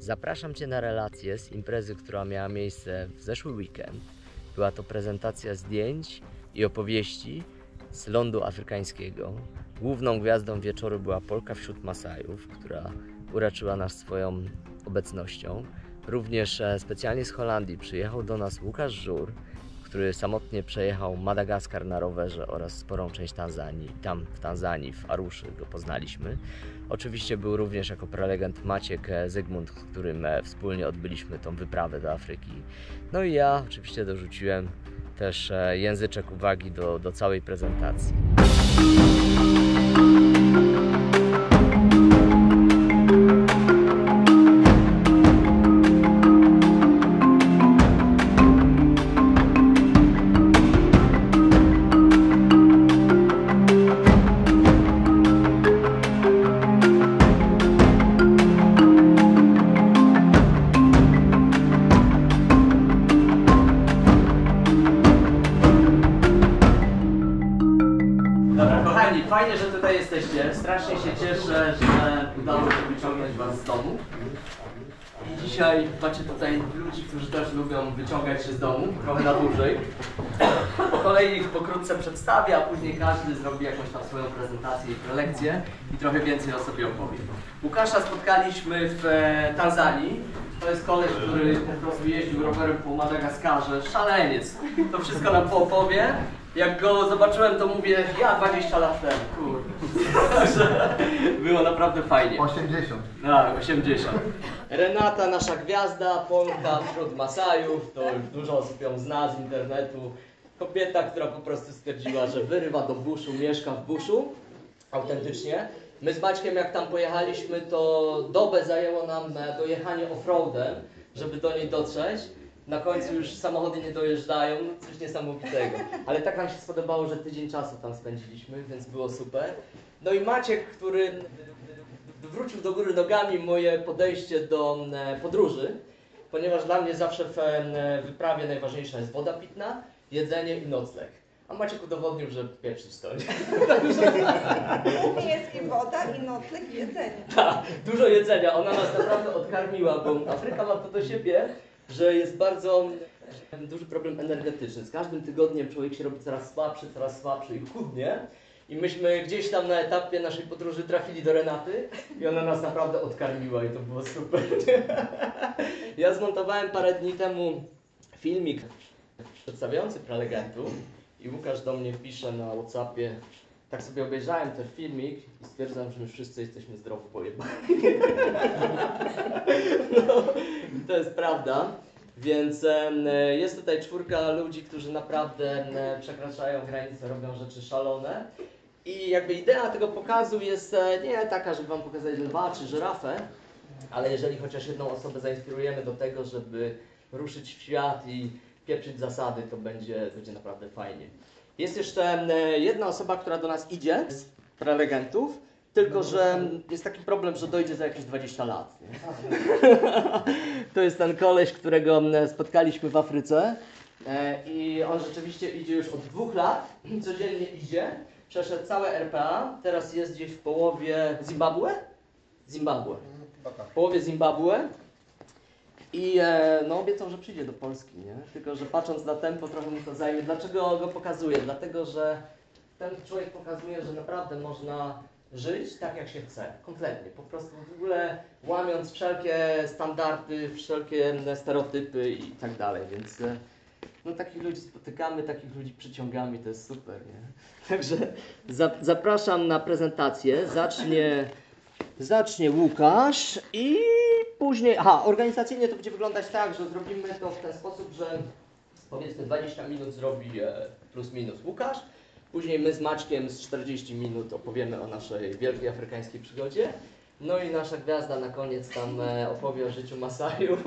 Zapraszam Cię na relację z imprezy, która miała miejsce w zeszły weekend. Była to prezentacja zdjęć i opowieści z lądu afrykańskiego. Główną gwiazdą wieczoru była Polka wśród Masajów, która uraczyła nas swoją obecnością. Również specjalnie z Holandii przyjechał do nas Łukasz Żur, który samotnie przejechał Madagaskar na rowerze oraz sporą część Tanzanii. Tam w Tanzanii, w Aruszy go poznaliśmy. Oczywiście był również jako prelegent Maciek Zygmunt, z którym wspólnie odbyliśmy tą wyprawę do Afryki. No i ja oczywiście dorzuciłem też języczek uwagi do całej prezentacji. Fajnie, że tutaj jesteście. Strasznie się cieszę, że udało się wyciągnąć Was z domu. I dzisiaj macie tutaj ludzi, którzy też lubią wyciągać się z domu, trochę na dłużej. Po kolei ich pokrótce przedstawię, a później każdy zrobi jakąś tam swoją prezentację i prelekcję i trochę więcej o sobie opowie. Łukasza spotkaliśmy w Tanzanii. To jest koleś, który po prostu jeździł rowerem po Madagaskarze. Szaleniec. To wszystko nam poopowie. Jak go zobaczyłem, to mówię, ja 20 lat temu, kurde. Było naprawdę fajnie. 80. Tak, 80. Renata, nasza gwiazda, Polka wśród Masajów, to już dużo osób ją zna z internetu. Kobieta, która po prostu stwierdziła, że wyrywa do buszu, mieszka w buszu. Autentycznie. My z Maćkiem, jak tam pojechaliśmy, to dobę zajęło nam dojechanie offroadem, żeby do niej dotrzeć. Na końcu już samochody nie dojeżdżają, coś niesamowitego. Ale tak nam się spodobało, że tydzień czasu tam spędziliśmy, więc było super. No i Maciek, który wrócił do góry nogami moje podejście do podróży, ponieważ dla mnie zawsze w wyprawie najważniejsza jest woda pitna, jedzenie i nocleg. A Maciek udowodnił, że pierwszy stoi. U mnie jest i woda, i nocleg, i jedzenie. Tak, dużo jedzenia. Ona nas naprawdę odkarmiła, bo Afryka ma to do siebie, że jest bardzo duży problem energetyczny. Z każdym tygodniem człowiek się robi coraz słabszy i chudnie. I myśmy gdzieś tam na etapie naszej podróży trafili do Renaty i ona nas naprawdę odkarmiła i to było super. Ja zmontowałem parę dni temu filmik przedstawiający prelegentów i Łukasz do mnie pisze na WhatsAppie. Tak sobie obejrzałem ten filmik i stwierdzam, że my wszyscy jesteśmy zdrowo pojebani. No, to jest prawda. Więc jest tutaj 4 ludzi, którzy naprawdę przekraczają granice, robią rzeczy szalone. I jakby idea tego pokazu jest nie taka, żeby Wam pokazać lwa czy żyrafę, ale jeżeli chociaż jedną osobę zainspirujemy do tego, żeby ruszyć w świat i pieprzyć zasady, to będzie naprawdę fajnie. Jest jeszcze jedna osoba, która do nas idzie z prelegentów, tylko że jest taki problem, że dojdzie za jakieś 20 lat. Nie? To jest ten koleś, którego spotkaliśmy w Afryce i on rzeczywiście idzie już od 2 lat, codziennie idzie, przeszedł całe RPA, teraz jest gdzieś w połowie Zimbabwe? W połowie Zimbabwe. I no obiecał, że przyjdzie do Polski, nie? Tylko że patrząc na tempo trochę mu to zajmie. Dlaczego go pokazuję? Dlatego, że ten człowiek pokazuje, że naprawdę można żyć tak jak się chce, kompletnie. Po prostu w ogóle łamiąc wszelkie standardy, wszelkie stereotypy i tak dalej, więc no takich ludzi spotykamy, takich ludzi przyciągamy, to jest super, nie? Także zapraszam na prezentację, zacznie Łukasz i później, organizacyjnie to będzie wyglądać tak, że zrobimy to w ten sposób, że powiedzmy 20 minut zrobi plus minus Łukasz, później my z Maćkiem z 40 minut opowiemy o naszej wielkiej afrykańskiej przygodzie, no i nasza gwiazda na koniec tam opowie o życiu Masajów,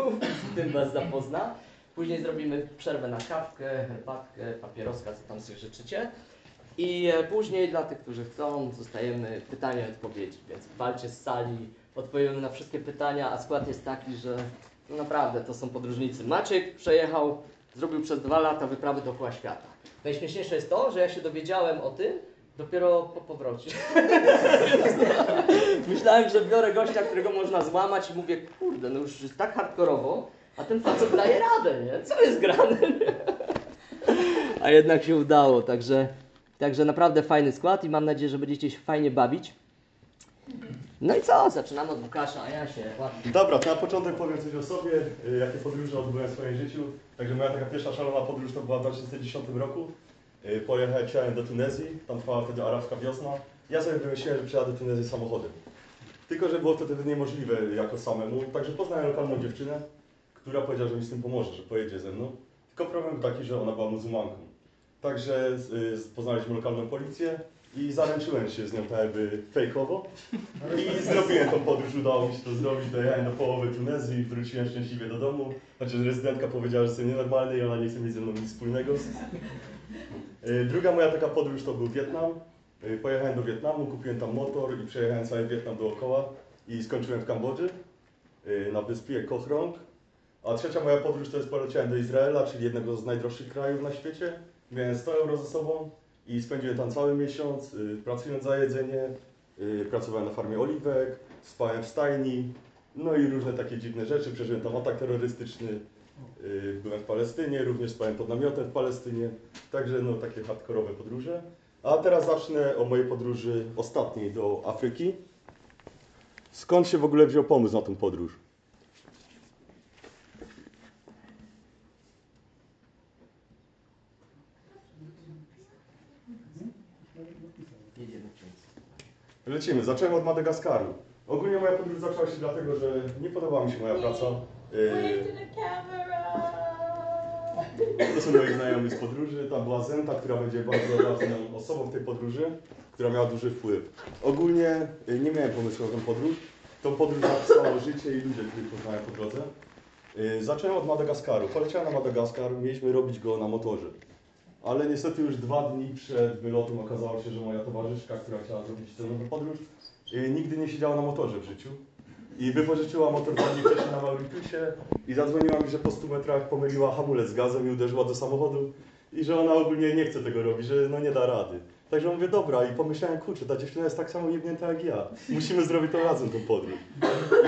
z tym Was zapozna. Później zrobimy przerwę na kawkę, herbatkę, papieroska, co tam sobie życzycie. I później dla tych, którzy chcą, zostajemy pytania i odpowiedzi, więc walcie z sali, odpowiemy na wszystkie pytania, a skład jest taki, że no naprawdę to są podróżnicy. Maciek przejechał, zrobił przez 2 lata wyprawy dookoła świata. Najśmieszniejsze jest to, że ja się dowiedziałem o tym Dopiero po powrocie. Myślałem, że biorę gościa, którego można złamać i mówię, kurde, no już jest tak hardkorowo, a ten facet daje radę, nie? Co jest grane? A jednak się udało, także naprawdę fajny skład i mam nadzieję, że będziecie się fajnie bawić. No i co? Zaczynamy od Łukasza, a ja się ładnie. Dobra, to na początek powiem coś o sobie, jakie podróże odbyłem w swoim życiu. Także moja taka pierwsza szalona podróż to była w 2010 roku. Pojechałem do Tunezji, tam trwała wtedy arabska wiosna. Ja sobie wymyśliłem, że przyjadę do Tunezji samochodem. Tylko, że było to wtedy niemożliwe jako samemu, także poznałem lokalną dziewczynę, która powiedziała, że mi z tym pomoże, że pojedzie ze mną. Tylko problem był taki, że ona była muzułmanką. Także poznaliśmy lokalną policję i zaręczyłem się z nią tak jakby fejkowo. I zrobiłem tą podróż, udało mi się to zrobić, dojechałem do połowy Tunezji, wróciłem szczęśliwie do domu. Chociaż rezydentka powiedziała, że jestem nienormalny i ona nie chce mieć ze mną nic wspólnego. Druga moja taka podróż to był Wietnam. Pojechałem do Wietnamu, kupiłem tam motor i przejechałem cały Wietnam dookoła i skończyłem w Kambodży, na wyspie Koh Rong. A trzecia moja podróż to jest poleciałem do Izraela, czyli jednego z najdroższych krajów na świecie. Miałem 100 euro ze sobą i spędziłem tam cały miesiąc, pracując za jedzenie, pracowałem na farmie oliwek, spałem w stajni, no i różne takie dziwne rzeczy. Przeżyłem tam atak terrorystyczny, byłem w Palestynie, również spałem pod namiotem w Palestynie. Także no takie hardkorowe podróże. A teraz zacznę o mojej podróży ostatniej do Afryki. Skąd się w ogóle wziął pomysł na tę podróż? Jedziemy w końcu. Lecimy. Zacząłem od Madagaskaru. Ogólnie moja podróż zaczęła się dlatego, że nie podobała mi się moja praca. To są moi znajomi z podróży. Tam była Zenta, która będzie bardzo ważną osobą w tej podróży, która miała duży wpływ. Ogólnie nie miałem pomysłu na tę podróż. Tą podróż napisało życie i ludzie, których poznałem po drodze. Zacząłem od Madagaskaru. Poleciałem na Madagaskar, mieliśmy robić go na motorze. Ale niestety już 2 dni przed wylotem okazało się, że moja towarzyszka, która chciała zrobić tę podróż, nigdy nie siedziała na motorze w życiu. I wypożyczyła motor 2 dni wcześniej na Mauritiusie i zadzwoniła mi, że po 100 metrach pomyliła hamulec z gazem i uderzyła do samochodu i że ona ogólnie nie chce tego robić, że no nie da rady. Także mówię, dobra, i pomyślałem, kurczę, ta dziewczyna jest tak samo jebnięta jak ja. Musimy zrobić to razem, tą podróż.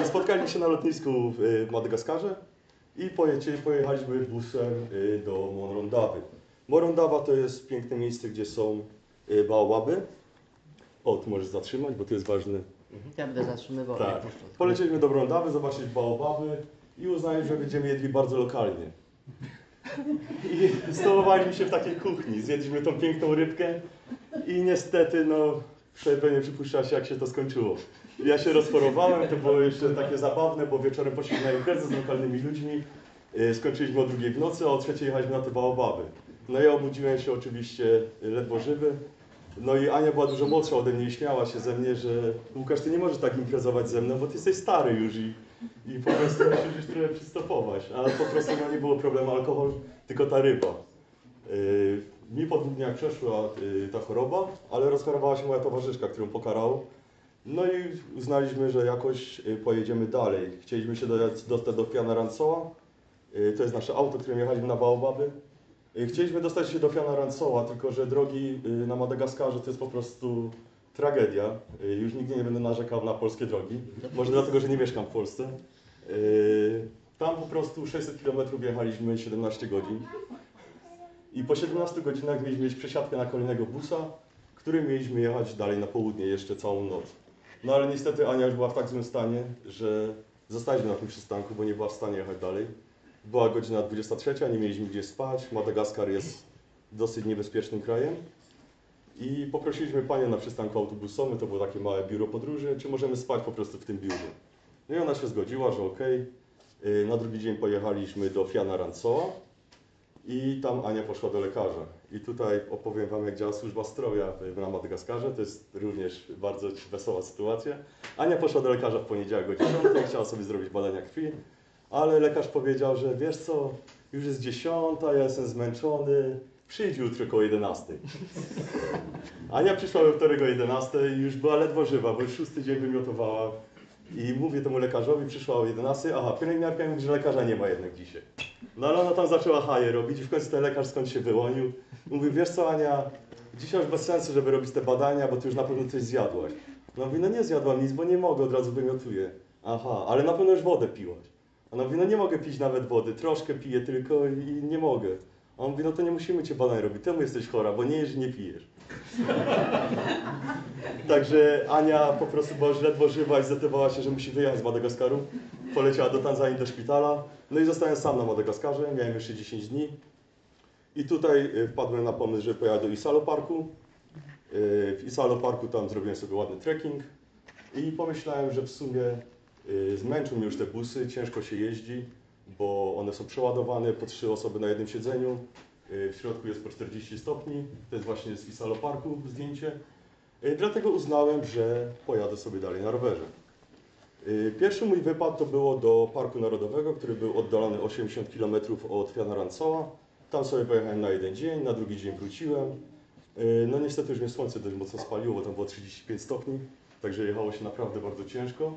I spotkaliśmy się na lotnisku w Madagaskarze i pojechaliśmy busem do Morondawy. Morondawa to jest piękne miejsce, gdzie są baobaby. O, tu możesz zatrzymać, bo to jest ważne. Ja będę zatrzymywał. Tak. Polecieliśmy do Morondawy, zobaczyć baobaby i uznali, że będziemy jedli bardzo lokalnie. I stołowaliśmy się w takiej kuchni, zjedliśmy tą piękną rybkę i niestety, no, sobie nie przypuszcza się, jak się to skończyło. Ja się rozchorowałem, to było jeszcze takie zabawne, bo wieczorem poszliśmy na imprezę z lokalnymi ludźmi, skończyliśmy o 2 w nocy, a o 3 jechaliśmy na te baobaby. No ja obudziłem się oczywiście ledwo żywy. No i Ania była dużo młodsza ode mnie i śmiała się ze mnie, że Łukasz, ty nie możesz tak imprezować ze mną, bo ty jesteś stary już i po prostu musisz już trochę przystopować. Ale po prostu no, nie było problemu alkohol, tylko ta ryba. Mi po 2 dniach przeszła ta choroba, ale rozchorowała się moja towarzyszka, którą pokarało. No i uznaliśmy, że jakoś pojedziemy dalej. Chcieliśmy się dostać do Fianarantsoa. To jest nasze auto, którym jechaliśmy na baobaby. Chcieliśmy dostać się do Fianarantsoa, tylko że drogi na Madagaskarze to jest po prostu tragedia. Już nigdy nie będę narzekał na polskie drogi. Może dlatego, że nie mieszkam w Polsce. Tam po prostu 600 km jechaliśmy 17 godzin. I po 17 godzinach mieliśmy mieć przesiadkę na kolejnego busa, którym mieliśmy jechać dalej na południe jeszcze całą noc. No ale niestety Ania już była w tak złym stanie, że zostaliśmy na tym przystanku, bo nie była w stanie jechać dalej. Była godzina 23, nie mieliśmy gdzie spać. Madagaskar jest dosyć niebezpiecznym krajem. I poprosiliśmy panią na przystanku autobusowym, to było takie małe biuro podróży, czy możemy spać po prostu w tym biurze. No i ona się zgodziła, że okej. Na drugi dzień pojechaliśmy do Fianarantsoa i tam Ania poszła do lekarza. I tutaj opowiem wam, jak działa służba zdrowia na Madagaskarze. To jest również bardzo wesoła sytuacja. Ania poszła do lekarza w poniedziałek o 10, chciała sobie zrobić badania krwi. Ale lekarz powiedział, że wiesz co, już jest 10, ja jestem zmęczony, przyjdź jutro koło 11. Ania przyszła we wtorek o 11 i już była ledwo żywa, bo już 6. dzień wymiotowała. I mówię temu lekarzowi, przyszła o 11, aha, pielęgniarka mówi, że lekarza nie ma jednak dzisiaj. No ale ona tam zaczęła haję robić i w końcu ten lekarz skąd się wyłonił. Mówi, wiesz co Ania, dzisiaj już bez sensu, żeby robić te badania, bo ty już na pewno coś zjadłaś. No mówi, no nie zjadłam nic, bo nie mogę, od razu wymiotuję. Aha, ale na pewno już wodę piłaś. Ona mówi, no nie mogę pić nawet wody, troszkę piję tylko i nie mogę. A on mówi, no to nie musimy cię badań robić, temu jesteś chora, bo nie jesz i nie pijesz. Także Ania po prostu była już ledwo żywa i zdecydowała się, że musi wyjechać z Madagaskaru. Poleciała do Tanzanii, do szpitala. No i zostałem sam na Madagaskarze, miałem jeszcze 10 dni. I tutaj wpadłem na pomysł, że pojechać do Isalo Parku. W Isalo Parku tam zrobiłem sobie ładny trekking. I pomyślałem, że w sumie zmęczą mnie już te busy, ciężko się jeździ, bo one są przeładowane po 3 osoby na jednym siedzeniu. W środku jest po 40 stopni. To jest właśnie z Isalo Parku zdjęcie. Dlatego uznałem, że pojadę sobie dalej na rowerze. Pierwszy mój wypad to było do Parku Narodowego, który był oddalony 80 km od Fianarantsoa. Tam sobie pojechałem na jeden dzień, na drugi dzień wróciłem. No niestety już mnie słońce dość mocno spaliło, bo tam było 35 stopni, także jechało się naprawdę bardzo ciężko.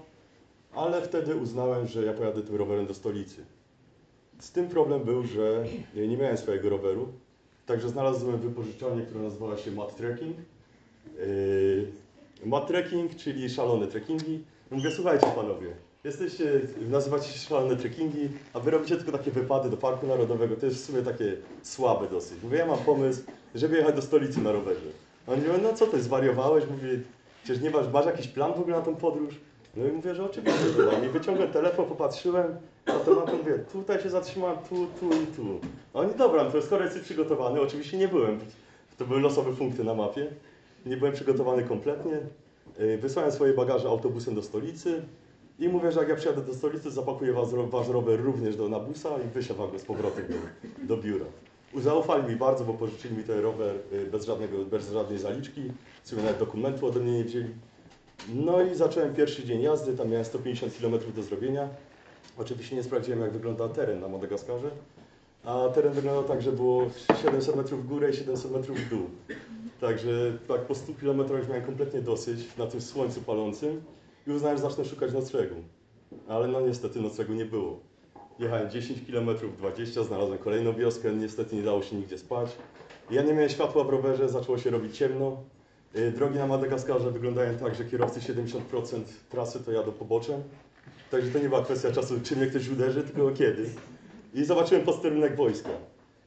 Ale wtedy uznałem, że ja pojadę tym rowerem do stolicy. Z tym problem był, że nie miałem swojego roweru, także znalazłem wypożyczalnię, która nazywała się Mad Trekking. Mad Trekking, czyli szalone trekkingi. Mówię, słuchajcie panowie, nazywacie się szalone trekkingi, a wy robicie tylko takie wypady do Parku Narodowego, to jest w sumie takie słabe dosyć. Mówię, ja mam pomysł, żeby jechać do stolicy na rowerze. A oni mówią, no co ty, zwariowałeś? Mówię, przecież nie masz jakiś plan w ogóle na tą podróż? No i mówię, że oczywiście, że mam. I wyciągłem telefon, popatrzyłem, na to mapę, mówię, tutaj się zatrzymałem, tu i tu. A oni, dobra, no to skoro jesteś przygotowany, oczywiście nie byłem. To były losowe punkty na mapie. Nie byłem przygotowany kompletnie. Wysłałem swoje bagaże autobusem do stolicy i mówię, że jak ja przyjadę do stolicy, zapakuję wasz rower również na busa i wysiadam go z powrotem do biura. Zaufali mi bardzo, bo pożyczyli mi ten rower bez żadnej zaliczki. W sumie nawet dokumentu ode mnie nie wzięli. No i zacząłem pierwszy dzień jazdy, tam miałem 150 km do zrobienia. Oczywiście nie sprawdziłem, jak wygląda teren na Madagaskarze. A teren wyglądał tak, że było 700 metrów w górę i 700 metrów w dół. Także tak po 100 km już miałem kompletnie dosyć na tym słońcu palącym i uznałem, że zacznę szukać noclegu. Ale no niestety noclegu nie było. Jechałem 10 km, 20, znalazłem kolejną wioskę, niestety nie dało się nigdzie spać. Ja nie miałem światła w rowerze, zaczęło się robić ciemno. Drogi na Madagaskarze wyglądają tak, że kierowcy 70% trasy to jadą poboczem. Także to nie była kwestia czasu, czy mnie ktoś uderzy, tylko kiedy. I zobaczyłem posterunek wojska.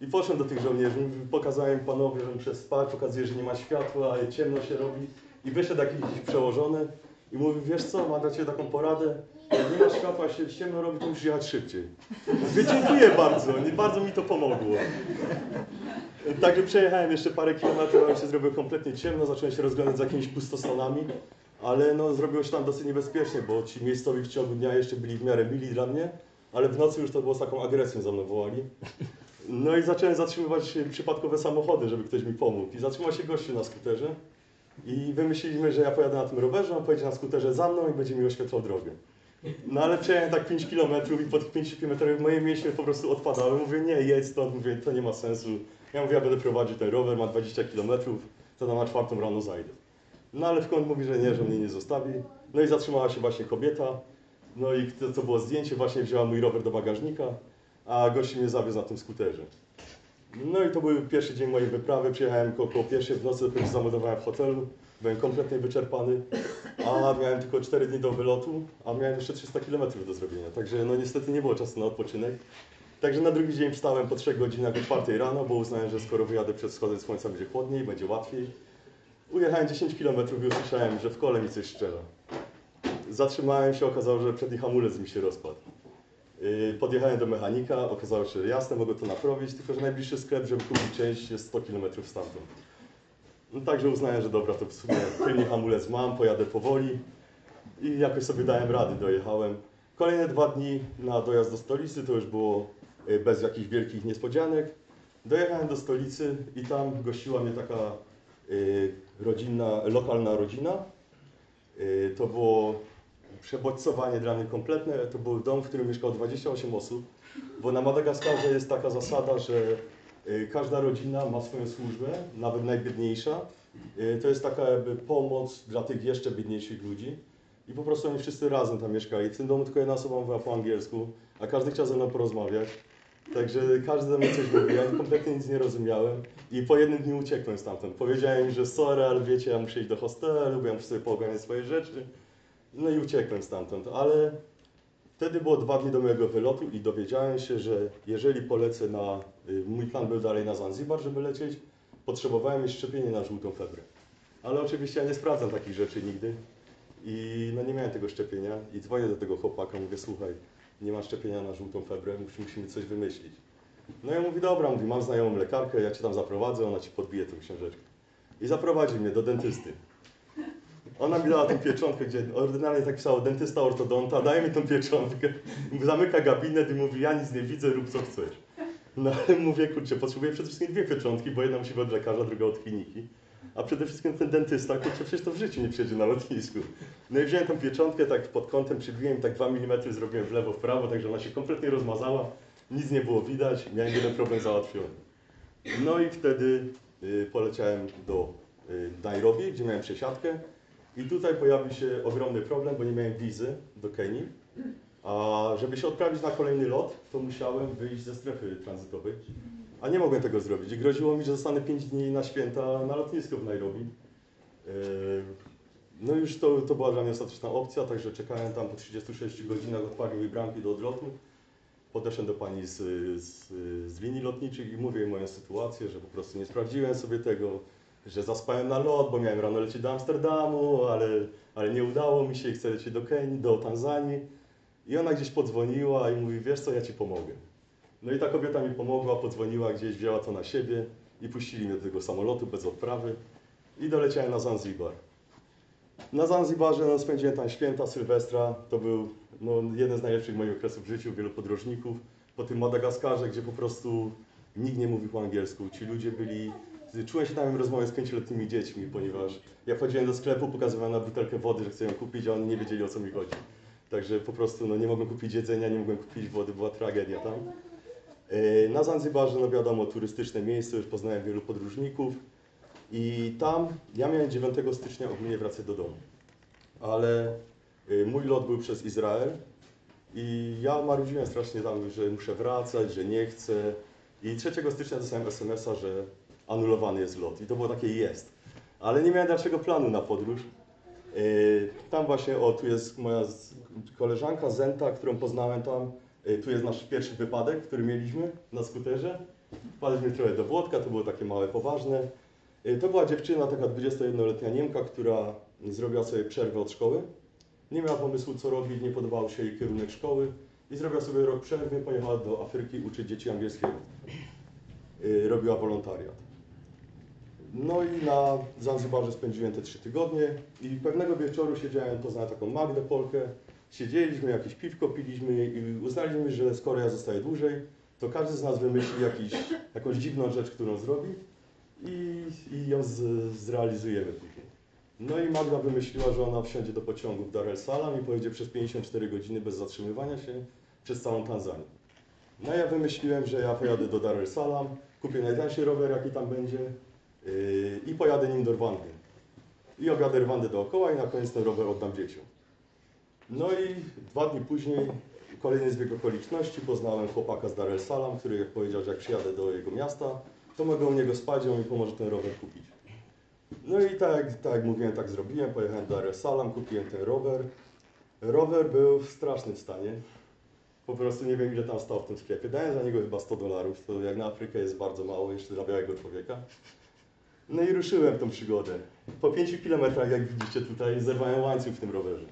I poszedłem do tych żołnierzy, pokazałem panowie, że muszę spać, pokazuję, że nie ma światła, ciemno się robi. I wyszedł jakiś przełożony i mówi, wiesz co, mam dla ciebie taką poradę, jak nie ma światła, się ciemno robi, to musisz jechać szybciej. Mówię, dziękuję bardzo mi to pomogło. Także przejechałem jeszcze parę kilometrów, ale się zrobiło kompletnie ciemno, zacząłem się rozglądać za jakimiś pustostonami, ale no, zrobiło się tam dosyć niebezpiecznie, bo ci miejscowi w ciągu dnia jeszcze byli w miarę mili dla mnie, ale w nocy już to było z taką agresją za mną wołali. No i zacząłem zatrzymywać przypadkowe samochody, żeby ktoś mi pomógł. I zatrzymał się gościu na skuterze i wymyśliliśmy, że ja pojadę na tym rowerze, on pojedzie na skuterze za mną i będzie mi oświetlał drogę. No ale przejechałem tak 5 km i po tych 5 km moje mięśnie po prostu odpadały. Mówię, nie, jedź stąd, mówię, to nie ma sensu. Ja mówię, ja będę prowadził ten rower, ma 20 km, to na 4 rano zajdę. No ale w końcu mówi, że nie, że mnie nie zostawi. No i zatrzymała się właśnie kobieta. No i to było zdjęcie, właśnie wzięła mój rower do bagażnika, a gość mnie zawiózł na tym skuterze. No i to był pierwszy dzień mojej wyprawy, przyjechałem koło pierwszej w nocy, dopiero zameldowałem w hotelu, byłem kompletnie wyczerpany, a miałem tylko 4 dni do wylotu, a miałem jeszcze 300 km do zrobienia, także no niestety nie było czasu na odpoczynek. Także na drugi dzień wstałem po 3 godzinach o 4 rano, bo uznałem, że skoro wyjadę przed wschodem słońca będzie chłodniej, będzie łatwiej. Ujechałem 10 km i usłyszałem, że w kole mi coś strzela. Zatrzymałem się, okazało się, że przedni hamulec mi się rozpadł. Podjechałem do mechanika, okazało się, że jasne, mogę to naprawić, tylko że najbliższy sklep, żeby kupić część, jest 100 km stamtąd. No, także uznałem, że dobra, to w sumie tylny hamulec mam, pojadę powoli i jakoś sobie dałem rady, dojechałem. Kolejne 2 dni na dojazd do stolicy, to już było bez jakichś wielkich niespodzianek. Dojechałem do stolicy i tam gościła mnie taka lokalna rodzina. To było przebodźcowanie dla mnie kompletne. To był dom, w którym mieszkało 28 osób, bo na Madagaskarze jest taka zasada, że każda rodzina ma swoją służbę, nawet najbiedniejsza. To jest taka jakby pomoc dla tych jeszcze biedniejszych ludzi. I po prostu oni wszyscy razem tam mieszkali. W tym domu tylko jedna osoba mówiła po angielsku, a każdy chciał ze mną porozmawiać. Także każdy do mnie coś mówił, ja kompletnie nic nie rozumiałem i po jednym dniu uciekłem stamtąd. Powiedziałem im, że sorry, ale wiecie, ja muszę iść do hostelu, bo ja muszę sobie poogarniać swoje rzeczy. No i uciekłem stamtąd, ale wtedy było 2 dni do mojego wylotu i dowiedziałem się, że jeżeli polecę mój plan był dalej na Zanzibar, żeby lecieć, potrzebowałem mieć szczepienie na żółtą febrę. Ale oczywiście ja nie sprawdzam takich rzeczy nigdy i no nie miałem tego szczepienia i dzwonię do tego chłopaka, mówię, słuchaj, nie ma szczepienia na żółtą febrę, musimy coś wymyślić. No ja mówi, dobra, mówi, mam znajomą lekarkę, ja cię tam zaprowadzę, ona ci podbije tę książeczkę. I zaprowadzi mnie do dentysty. Ona mi dała tę pieczątkę, gdzie ordynarnie tak pisało dentysta, ortodonta, daje mi tą pieczątkę, zamyka gabinet i mówi, ja nic nie widzę, rób co chcesz. No ale mówię, kurczę, potrzebuję przede wszystkim 2 pieczątki, bo jedna musi być od lekarza, druga od kliniki. A przede wszystkim ten dentysta, kurczę, przecież to w życiu nie przyjedzie na lotnisku. No i wziąłem tą pieczątkę, tak pod kątem przybiłem, tak 2 mm zrobiłem w lewo, w prawo, także ona się kompletnie rozmazała, nic nie było widać, miałem jeden problem załatwiony. No i wtedy poleciałem do Nairobi, gdzie miałem przesiadkę. I tutaj pojawił się ogromny problem, bo nie miałem wizy do Kenii. A żeby się odprawić na kolejny lot, to musiałem wyjść ze strefy tranzytowej. A nie mogłem tego zrobić. I groziło mi, że zostanę 5 dni na święta na lotnisku w Nairobi. No już to była dla mnie ostateczna opcja, także czekałem tam po 36 godzinach, odpalił mi bramki do odlotu. Podeszłem do pani z linii lotniczych i mówię jej moją sytuację, że po prostu nie sprawdziłem sobie tego, że zaspałem na lot, bo miałem rano lecieć do Amsterdamu, ale nie udało mi się i chcę lecieć do Kenii, do Tanzanii. I ona gdzieś podzwoniła i mówi, wiesz co, ja ci pomogę. No i ta kobieta mi pomogła, podzwoniła gdzieś, wzięła to na siebie i puścili mnie do tego samolotu bez odprawy i doleciałem na Zanzibar. Na Zanzibarze no, spędziłem tam święta Sylwestra, to był jeden z najlepszych moich okresów w życiu, wielu podróżników. Po tym Madagaskarze, gdzie po prostu nikt nie mówił po angielsku, ci ludzie byli... Czułem się tam w rozmowie z 5-letnimi dziećmi, ponieważ ja wchodziłem do sklepu, pokazywałem na butelkę wody, że chcę ją kupić, a oni nie wiedzieli, o co mi chodzi. Także po prostu nie mogłem kupić jedzenia, nie mogłem kupić wody, była tragedia tam. Na Zanzibarze, no wiadomo, turystyczne miejsce, już poznałem wielu podróżników i tam ja miałem 9 stycznia ogólnie wracać do domu. Ale mój lot był przez Izrael i ja marudziłem strasznie tam, że muszę wracać, że nie chcę. I 3 stycznia dostałem SMS-a, że anulowany jest lot. I to było takie jest. Ale nie miałem dalszego planu na podróż. Tam właśnie, tu jest moja koleżanka Zenta, którą poznałem tam. Tu jest nasz pierwszy wypadek, który mieliśmy na skuterze. Wpadliśmy trochę do Włodka, to było takie małe, poważne. To była dziewczyna, taka 21-letnia Niemka, która zrobiła sobie przerwę od szkoły. Nie miała pomysłu, co robić, nie podobał się jej kierunek szkoły i zrobiła sobie rok przerwy, pojechała do Afryki uczyć dzieci angielskiego. Robiła wolontariat. No i na Zanzibarze spędziłem te 3 tygodnie i pewnego wieczoru siedziałem, poznałem taką Magdę Polkę, siedzieliśmy, jakieś piwko piliśmy i uznaliśmy, że skoro ja zostaję dłużej, to każdy z nas wymyśli jakąś dziwną rzecz, którą zrobi i ją zrealizujemy później. No i Magda wymyśliła, że ona wsiądzie do pociągu w Dar es Salaam i pojedzie przez 54 godziny bez zatrzymywania się przez całą Tanzanię. No ja wymyśliłem, że ja pojadę do Dar es Salaam, kupię najtańszy rower, jaki tam będzie i pojadę nim do Rwandy. I objadę Rwandę dookoła i na koniec ten rower oddam dzieciom. No i 2 dni później, kolejny zbieg okoliczności, poznałem chłopaka z Dar es Salaam, który jak powiedział, że jak przyjadę do jego miasta, to mogę u niego spać, on mi pomoże ten rower kupić. No i tak jak mówiłem, tak zrobiłem, pojechałem do Dar es Salaam, kupiłem ten rower. Rower był w strasznym stanie. Po prostu nie wiem, ile tam stał w tym sklepie. Dałem za niego chyba $100, to jak na Afrykę jest bardzo mało, jeszcze dla białego człowieka. No i ruszyłem w tą przygodę. Po 5 kilometrach, jak widzicie tutaj, zerwałem łańcuch w tym rowerze.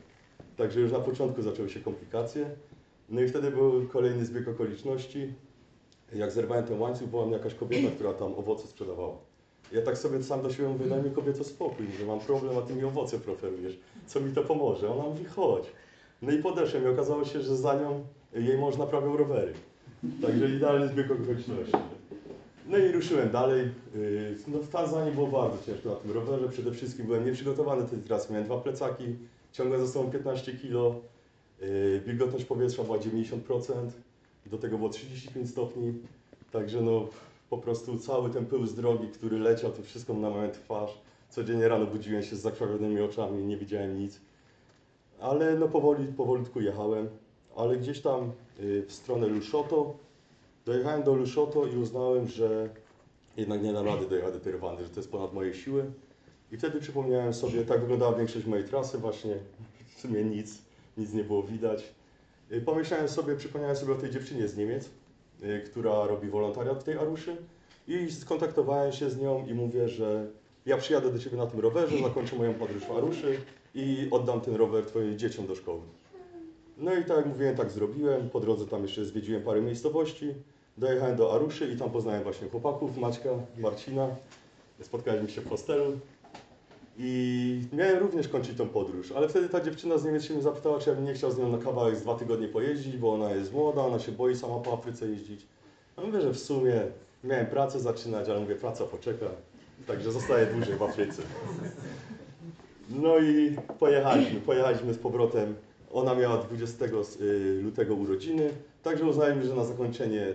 Także już na początku zaczęły się komplikacje. No i wtedy był kolejny zbieg okoliczności. Jak zerwałem ten łańcuch, była jakaś kobieta, która tam owoce sprzedawała. Ja tak sobie sam do siebie mówię, daj mi kobieto spokój, że mam problem, a ty mi owoce proferujesz. Co mi to pomoże? Ona mówi, chodź. No i podeszłem i okazało się, że za nią jej mąż naprawiał rowery. Także idealny zbieg okoliczności. No i ruszyłem dalej. No w Tanzanii było bardzo ciężko na tym rowerze. Przede wszystkim byłem nieprzygotowany do tej trasy. Miałem 2 plecaki, ciągłem ze sobą 15 kg. Wilgotność powietrza była 90%. Do tego było 35 stopni. Także no po prostu cały ten pył z drogi, który leciał, to wszystko na moją twarz. Codziennie rano budziłem się z zakrwawionymi oczami, nie widziałem nic. Ale no powolutku jechałem, ale gdzieś tam w stronę Luszoto, dojechałem do Luszoto i uznałem, że jednak nie dam rady dojechać do tej Rwandy, że to jest ponad moje siły. I wtedy przypomniałem sobie, tak wyglądała większość mojej trasy właśnie, w sumie nic nie było widać. Przypomniałem sobie o tej dziewczynie z Niemiec, która robi wolontariat w tej Aruszy i skontaktowałem się z nią i mówię, że ja przyjadę do Ciebie na tym rowerze, zakończę moją podróż w Aruszy i oddam ten rower Twoim dzieciom do szkoły. No i tak jak mówiłem, tak zrobiłem. Po drodze tam jeszcze zwiedziłem parę miejscowości. Dojechałem do Aruszy i tam poznałem właśnie chłopaków, Maćka, Marcina. Spotkaliśmy się w hostelu i miałem również kończyć tą podróż, ale wtedy ta dziewczyna z Niemiec się mnie zapytała, czy ja bym nie chciał z nią na kawałek z 2 tygodnie pojeździć, bo ona jest młoda, ona się boi sama po Afryce jeździć. No mówię, że w sumie miałem pracę zaczynać, ale mówię, praca poczeka, także zostaję dłużej w Afryce. No i pojechaliśmy z powrotem. Ona miała 20 lutego urodziny, także uznałem, że na zakończenie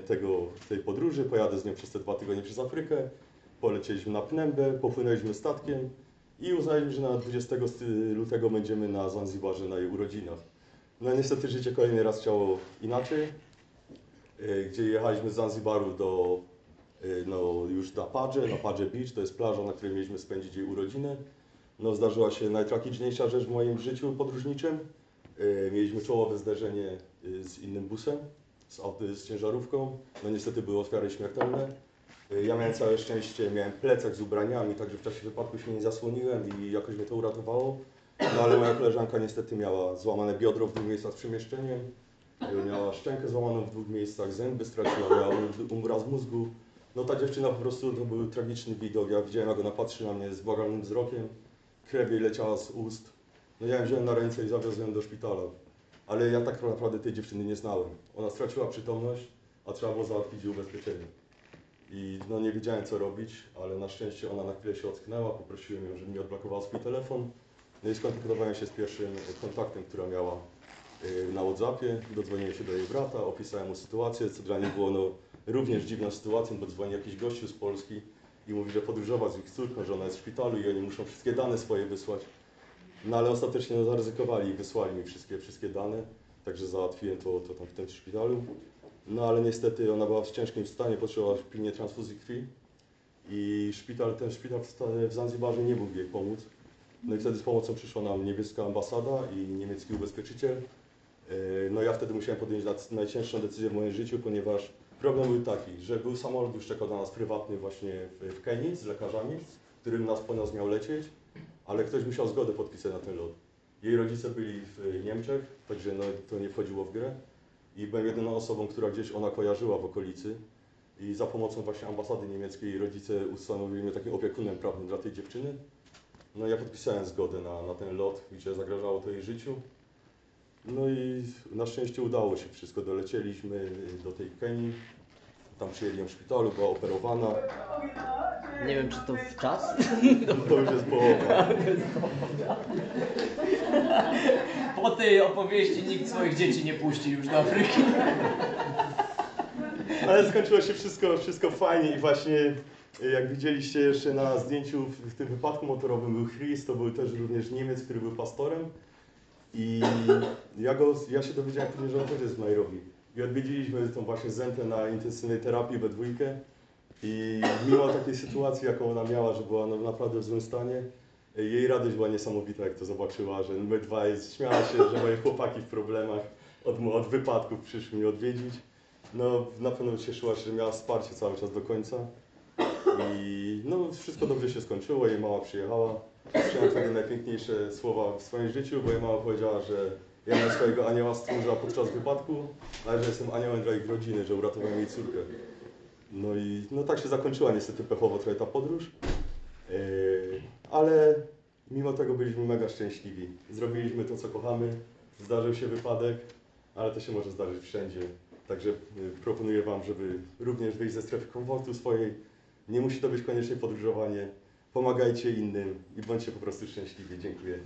tej podróży pojadę z nią przez te 2 tygodnie przez Afrykę. Polecieliśmy na Pnembę, popłynęliśmy statkiem i uznaliśmy, że na 20 lutego będziemy na Zanzibarze na jej urodzinach. No niestety życie kolejny raz chciało inaczej, gdzie jechaliśmy z Zanzibaru już na Padże Beach, to jest plaża, na której mieliśmy spędzić jej urodziny. No zdarzyła się najtragiczniejsza rzecz w moim życiu podróżniczym. Mieliśmy czołowe zderzenie z innym busem, z ciężarówką. No niestety były ofiary śmiertelne. Ja miałem całe szczęście, miałem plecak z ubraniami, także w czasie wypadku się nie zasłoniłem i jakoś mnie to uratowało. No ale moja koleżanka niestety miała złamane biodro w 2 miejscach z przemieszczeniem. Miała szczękę złamaną w 2 miejscach, zęby straciła, miała uraz mózgu. No ta dziewczyna po prostu, to był tragiczny widok. Ja widziałem, jak ona patrzy na mnie z błagalnym wzrokiem. Krew jej leciała z ust. No ja ją wziąłem na ręce i zawiozłem do szpitala. Ale ja tak naprawdę tej dziewczyny nie znałem. Ona straciła przytomność, a trzeba było załatwić jej ubezpieczenie. I no nie wiedziałem, co robić, ale na szczęście ona na chwilę się ocknęła, poprosiłem ją, żeby mi odblokowała swój telefon. No i skontaktowałem się z pierwszym kontaktem, która miała na WhatsAppie. Dodzwoniłem się do jej brata, opisałem mu sytuację, co dla niej było również dziwną sytuacją, bo dzwoni jakiś gościu z Polski i mówi, że podróżował z ich córką, że ona jest w szpitalu i oni muszą wszystkie dane swoje wysłać. No ale ostatecznie zaryzykowali i wysłali mi wszystkie dane, także załatwiłem to tam w tym szpitalu. No ale niestety ona była w ciężkim stanie, potrzebowała pilnie transfuzji krwi i ten szpital w Zanzibarze nie mógł jej pomóc. No i wtedy z pomocą przyszła nam niemiecka ambasada i niemiecki ubezpieczyciel. No ja wtedy musiałem podjąć najcięższą decyzję w moim życiu, ponieważ problem był taki, że był samolot już czekał na nas prywatny właśnie w Kenii z lekarzami, którym nas po nas miał lecieć, ale ktoś musiał zgodę podpisać na ten lot. Jej rodzice byli w Niemczech, także no, to nie wchodziło w grę. I byłem jedyną osobą, która gdzieś ona kojarzyła w okolicy. I za pomocą właśnie ambasady niemieckiej rodzice ustanowili mnie takim opiekunem prawnym dla tej dziewczyny. No ja podpisałem zgodę na ten lot, gdzie zagrażało to jej życiu. No i na szczęście udało się wszystko. Dolecieliśmy do tej Kenii. Tam przyjęli ją w szpitalu, była operowana. Nie wiem, czy to w czas? To już jest połowa. Po tej opowieści nikt swoich dzieci nie puści już do Afryki. Ale skończyło się wszystko fajnie i właśnie jak widzieliście jeszcze na zdjęciu w tym wypadku motorowym był Chris, to był też również Niemiec, który był pastorem. I ja się dowiedziałem później, że on też jest w Nairobi. I odwiedziliśmy tą właśnie Zentę na intensywnej terapii we dwójkę. I mimo takiej sytuacji, jaką ona miała, że była naprawdę w złym stanie, jej radość była niesamowita, jak to zobaczyła, że my dwaj śmiała się, że moje chłopaki w problemach od wypadków przyszły mnie odwiedzić. No na pewno cieszyła się, że miała wsparcie cały czas do końca. I no wszystko dobrze się skończyło, jej mama przyjechała. Słyszałem takie najpiękniejsze słowa w swoim życiu, bo jej mama powiedziała, że ja miałem swojego anioła stróża podczas wypadku, ale że jestem aniołem dla ich rodziny, że uratowałem jej córkę. No i no tak się zakończyła niestety pechowo trochę ta podróż, ale mimo tego byliśmy mega szczęśliwi. Zrobiliśmy to, co kochamy, zdarzył się wypadek, ale to się może zdarzyć wszędzie. Także proponuję Wam, żeby również wyjść ze strefy komfortu swojej. Nie musi to być koniecznie podróżowanie. Pomagajcie innym i bądźcie po prostu szczęśliwi. Dziękuję.